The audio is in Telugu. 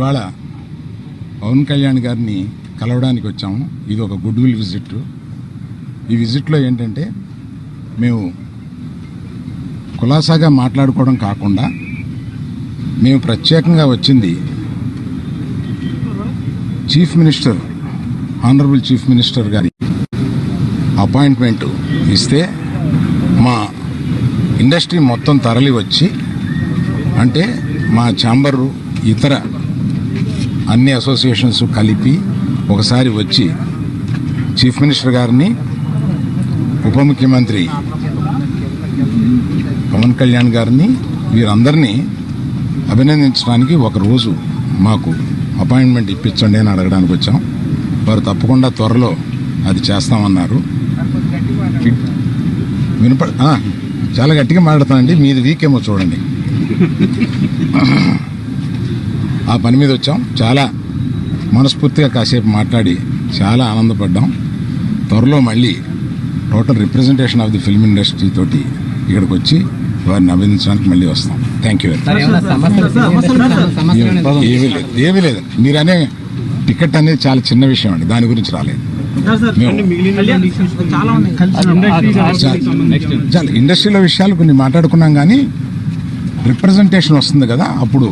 ఇవాళ పవన్ కళ్యాణ్ గారిని కలవడానికి వచ్చాము. ఇది ఒక గుడ్ విల్ విజిట్. ఈ విజిట్లో ఏంటంటే మేము కులాసాగా మాట్లాడుకోవడం కాకుండా మేము ప్రత్యేకంగా వచ్చింది chief minister, honourable chief minister గారి అపాయింట్మెంట్ ఇస్తే మా ఇండస్ట్రీ మొత్తం తరలి వచ్చి, అంటే మా ఛాంబరు ఇతర అన్ని అసోసియేషన్స్ కలిపి ఒకసారి వచ్చి చీఫ్ మినిస్టర్ గారిని, ఉప ముఖ్యమంత్రి పవన్ కళ్యాణ్ గారిని, వీరందరినీ అభినందించడానికి ఒకరోజు మాకు అపాయింట్మెంట్ ఇప్పించండి అని అడగడానికి వచ్చాం. వారు తప్పకుండా త్వరలో అది చేస్తామన్నారు. చాలా గట్టిగా మాట్లాడతానండి, మీది వీకేమో చూడండి. ఆ పని మీద వచ్చాం. చాలా మనస్ఫూర్తిగా కాసేపు మాట్లాడి చాలా ఆనందపడ్డాం. త్వరలో మళ్ళీ total representation of the film industry తోటి ఇక్కడికి వచ్చి వారిని అభినందించడానికి మళ్ళీ వస్తాం. Thank you. ఏమీ లేదు. మీరనే టికెట్ అనేది చాలా చిన్న విషయం అండి, దాని గురించి రాలేదు. చాలా ఇండస్ట్రీలో విషయాలు కొన్ని మాట్లాడుకున్నాం, కానీ రిప్రజెంటేషన్ వస్తుంది కదా, అప్పుడు